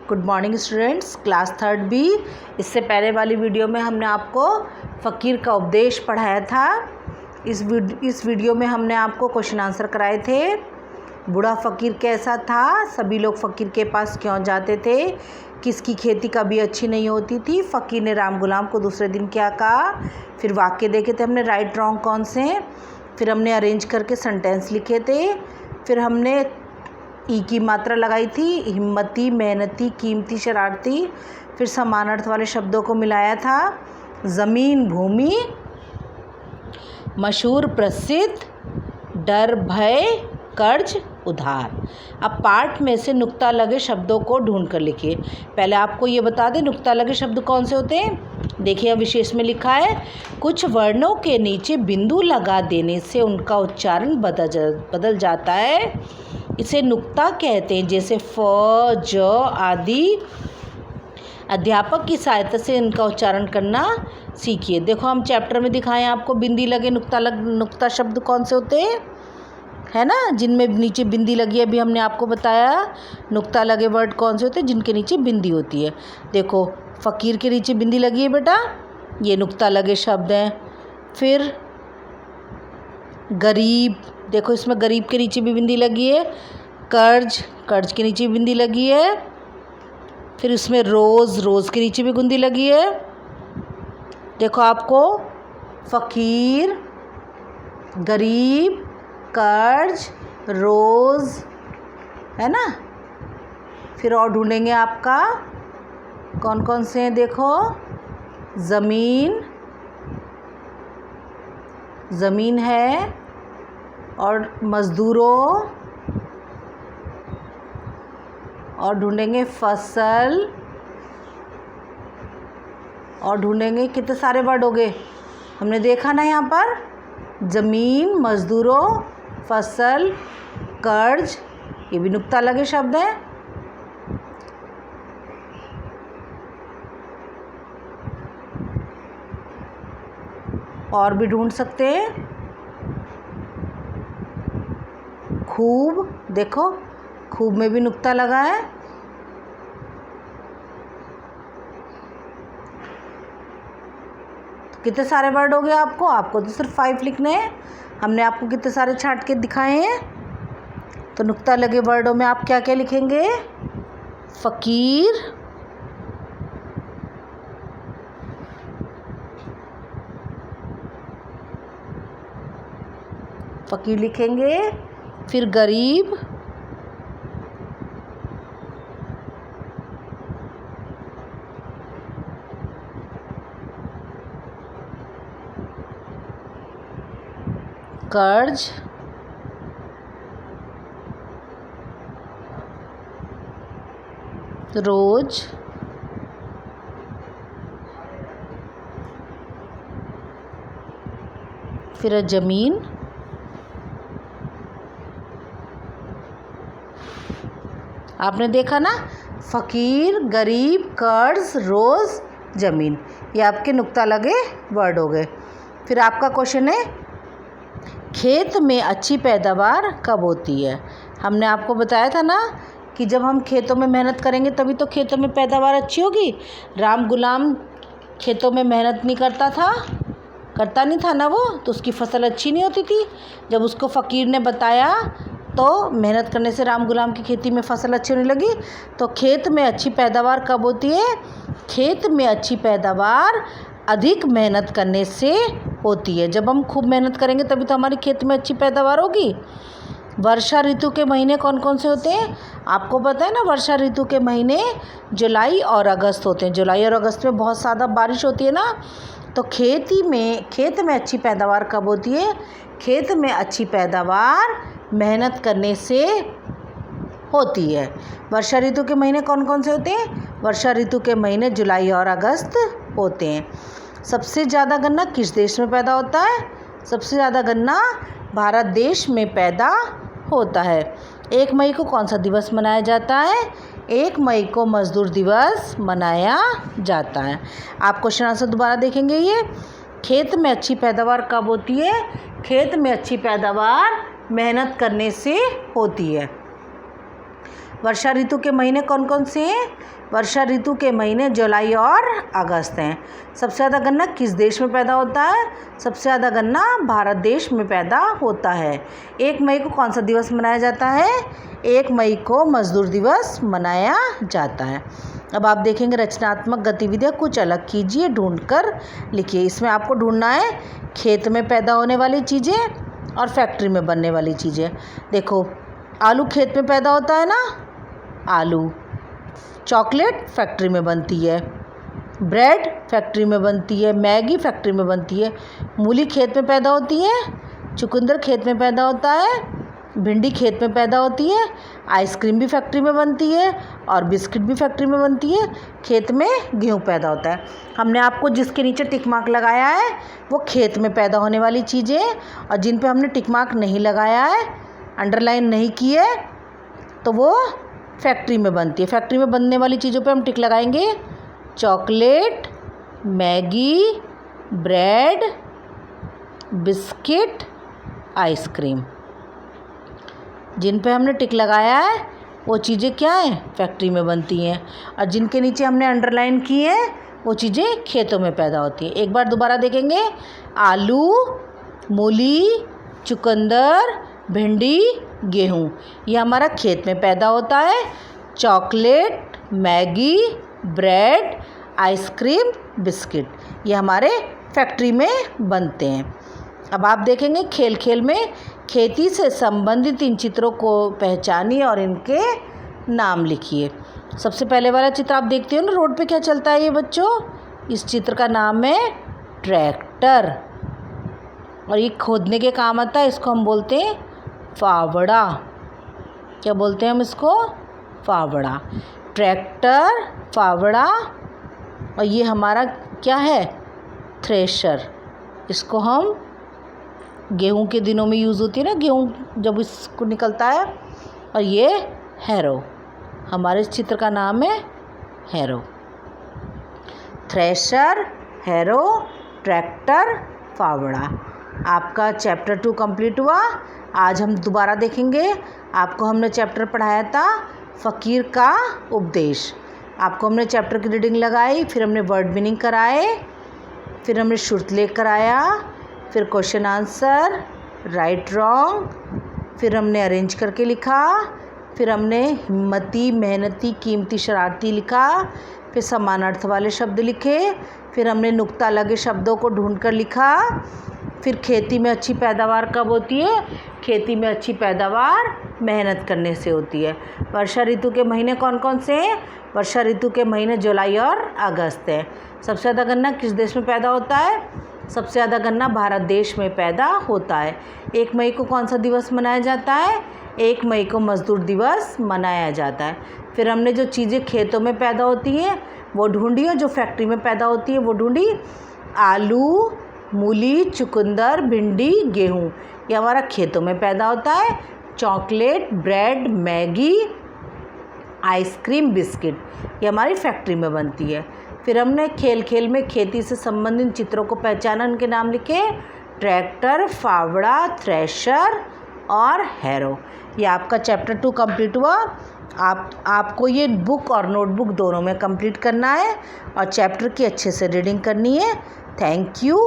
Good morning students, class third B. इससे पहले वाली वीडियो में हमने आपको फ़कीर का उपदेश पढ़ाया था। इस वीडियो में हमने आपको क्वेश्चन आंसर कराए थे। बूढ़ा फ़कीर कैसा था, सभी लोग फ़कीर के पास क्यों जाते थे, किसकी खेती कभी अच्छी नहीं होती थी, फ़कीर ने राम गुलाम को दूसरे दिन क्या कहा, फिर वाक्य देखे थे हमने राइट रॉन्ग कौन से, फिर हमने अरेंज करके सेंटेंस लिखे थे, फिर हमने ई की मात्रा लगाई थी, हिम्मती, मेहनती, कीमती, शरारती, फिर समान अर्थ वाले शब्दों को मिलाया था। ज़मीन, भूमि, मशहूर, प्रसिद्ध, डर, भय, कर्ज, उधार। अब पाठ में से नुक्ता लगे शब्दों को ढूंढ कर लिखिए। पहले आपको ये बता दें नुक्ता लगे शब्द कौन से होते हैं। देखिए अब विशेष में लिखा है, कुछ वर्णों के नीचे बिंदु लगा देने से उनका उच्चारण बदल जाता है, इसे नुक्ता कहते हैं। जैसे फ, ज आदि। अध्यापक की सहायता से इनका उच्चारण करना सीखिए। देखो हम चैप्टर में दिखाएं आपको बिंदी लगे नुक्ता शब्द कौन से होते हैं, है ना, जिनमें नीचे बिंदी लगी है। अभी हमने आपको बताया नुक्ता लगे वर्ड कौन से होते हैं, जिनके नीचे बिंदी होती है। देखो फ़कीर के नीचे बिंदी लगी है बेटा, ये नुक्ता लगे शब्द हैं। फिर गरीब, देखो इसमें गरीब के नीचे भी बिंदी लगी है। कर्ज, कर्ज के नीचे भी बिंदी लगी है। फिर इसमें रोज़, रोज़ के नीचे भी बिंदी लगी है। देखो आपको फ़कीर, गरीब, कर्ज, रोज़, है ना। फिर और ढूंढेंगे आपका कौन कौन से हैं। देखो ज़मीन, ज़मीन है, और मज़दूरों, और ढूंढेंगे फसल, और ढूंढेंगे कितने सारे वर्ड हो गए हमने देखा ना यहाँ पर, ज़मीन, मज़दूरों, फसल, कर्ज, ये भी नुक्ता लगे शब्द हैं। और भी ढूंढ सकते हैं, खूब, देखो खूब में भी नुक्ता लगा है। तो कितने सारे वर्ड हो गए आपको तो सिर्फ 5 लिखने हैं। हमने आपको कितने सारे छांट के दिखाए हैं। तो नुक्ता लगे वर्डों में आप क्या क्या लिखेंगे, फ़कीर, फ़कीर लिखेंगे। फिर गरीब, कर्ज, रोज, फिर ज़मीन, आपने देखा ना, फ़कीर, गरीब, कर्ज, रोज़, ज़मीन, ये आपके नुक्ता लगे वर्ड हो गए। फिर आपका क्वेश्चन है, खेत में अच्छी पैदावार कब होती है। हमने आपको बताया था ना कि जब हम खेतों में मेहनत करेंगे तभी तो खेतों में पैदावार अच्छी होगी। राम गुलाम खेतों में मेहनत नहीं करता नहीं था ना वो, तो उसकी फसल अच्छी नहीं होती थी। जब उसको फ़कीर ने बताया तो मेहनत करने से राम गुलाम की खेती में फसल अच्छी होने लगी। तो खेत में अच्छी पैदावार कब होती है, खेत में अच्छी पैदावार अधिक मेहनत करने से होती है। जब हम खूब मेहनत करेंगे तभी तो हमारी खेत में अच्छी पैदावार होगी। वर्षा ऋतु के महीने कौन कौन से होते हैं, आपको पता है ना। वर्षा ऋतु के महीने जुलाई और अगस्त होते हैं। जुलाई और अगस्त में बहुत ज़्यादा बारिश होती है ना। तो खेत में अच्छी पैदावार कब होती है, खेत में अच्छी पैदावार मेहनत करने से होती है। वर्षा ऋतु के महीने कौन कौन से होते हैं, वर्षा ऋतु के महीने जुलाई और अगस्त होते हैं। सबसे ज़्यादा गन्ना किस देश में पैदा होता है, सबसे ज़्यादा गन्ना भारत देश में पैदा होता है। 1 मई को कौन सा दिवस मनाया जाता है, 1 मई को मजदूर दिवस मनाया जाता है। आप क्वेश्चन आंसर दोबारा देखेंगे। ये खेत में अच्छी पैदावार कब होती है, खेत में अच्छी पैदावार मेहनत करने से होती है। वर्षा ऋतु के महीने कौन कौन से हैं? वर्षा ऋतु के महीने जुलाई और अगस्त हैं। सबसे ज़्यादा गन्ना किस देश में पैदा होता है? सबसे ज़्यादा गन्ना भारत देश में पैदा होता है। 1 मई को कौन सा दिवस मनाया जाता है? 1 मई को मजदूर दिवस मनाया जाता है। अब आप देखेंगे रचनात्मक गतिविधियाँ कुछ अलग कीजिए, ढूंढकर लिखिए। इसमें आपको ढूंढना है खेत में पैदा होने वाली चीज़ें और फैक्ट्री में बनने वाली चीज़ें। देखो, आलू खेत में पैदा होता है ना, आलू। चॉकलेट फैक्ट्री में बनती है, ब्रेड फैक्ट्री में बनती है, मैगी फैक्ट्री में बनती है, मूली खेत में पैदा होती है, चुकंदर खेत में पैदा होता है, भिंडी खेत में पैदा होती है, आइसक्रीम भी फैक्ट्री में बनती है और बिस्किट भी फैक्ट्री में बनती है। खेत में गेहूँ पैदा होता है। हमने आपको जिसके नीचे टिक मार्क लगाया है वो खेत में पैदा होने वाली चीज़ें, और जिन पे हमने टिक मार्क नहीं लगाया है, अंडरलाइन नहीं की है, तो वो फैक्ट्री में बनती है। फैक्ट्री में बनने वाली चीज़ों पे हम टिक लगाएंगे। Chocolate, Maggi, bread, biscuit, ice cream. जिन पे हमने टिक लगाया है वो चीज़ें क्या हैं? फैक्ट्री में बनती हैं। और जिनके नीचे हमने अंडरलाइन की है वो चीज़ें खेतों में पैदा होती हैं। एक बार दोबारा देखेंगे। आलू, मूली, चुकंदर, भिंडी, गेहूँ, ये हमारा खेत में पैदा होता है। Chocolate, Maggi, bread, ice cream, biscuit, ये हमारे फैक्ट्री में बनते हैं। अब आप देखेंगे खेल खेल में खेती से संबंधित इन चित्रों को पहचानिए और इनके नाम लिखिए। सबसे पहले वाला चित्र आप देखते हो ना, रोड पे क्या चलता है ये बच्चों? इस चित्र का नाम है ट्रैक्टर, और ये खोदने के काम आता है। इसको हम बोलते हैं फावड़ा। क्या बोलते हैं हम इसको? फावड़ा। ट्रैक्टर, फावड़ा, और ये हमारा क्या है? थ्रेशर। इसको हम गेहूं के दिनों में यूज़ होती है ना, गेहूं जब इसको निकलता है। और ये हैरो, हमारे इस चित्र का नाम है हैरो। थ्रेशर, हैरो, ट्रैक्टर, फावड़ा। आपका चैप्टर 2 कंप्लीट हुआ। आज हम दोबारा देखेंगे। आपको हमने चैप्टर पढ़ाया था फ़कीर का उपदेश। आपको हमने चैप्टर की रीडिंग लगाई, फिर हमने वर्ड मीनिंग कराए, फिर हमने श्रुतलेख कराया, फिर क्वेश्चन आंसर, राइट रॉन्ग, फिर हमने अरेंज करके लिखा, फिर हमने हिम्मती, मेहनती, कीमती, शरारती लिखा, फिर समान अर्थ वाले शब्द लिखे, फिर हमने नुक्ता लगे शब्दों को ढूंढकर लिखा, फिर खेती में अच्छी पैदावार कब होती है? खेती में अच्छी पैदावार मेहनत करने से होती है। वर्षा ऋतु के महीने कौन कौन से हैं? वर्षा ऋतु के महीने जुलाई और अगस्त हैं। सबसे ज़्यादा गन्ना किस देश में पैदा होता है? सबसे ज़्यादा गन्ना भारत देश में पैदा होता है। 1 मई को कौन सा दिवस मनाया जाता है? 1 मई को मजदूर दिवस मनाया जाता है। फिर हमने जो चीज़ें खेतों में पैदा होती हैं वो ढूंढी, और जो फैक्ट्री में पैदा होती है वो ढूंढी। आलू, मूली, चुकंदर, भिंडी, गेहूँ, ये हमारा खेतों में पैदा होता है। Chocolate, bread, Maggi, ice cream, biscuit, ये हमारी फैक्ट्री में बनती है। फिर हमने खेल खेल में खेती से संबंधित चित्रों को पहचाना, उनके नाम लिखे। ट्रैक्टर, फावड़ा, थ्रेशर और हैरो। ये आपका चैप्टर 2 कंप्लीट हुआ। आपको ये बुक और नोटबुक दोनों में कंप्लीट करना है और चैप्टर की अच्छे से रीडिंग करनी है। Thank you.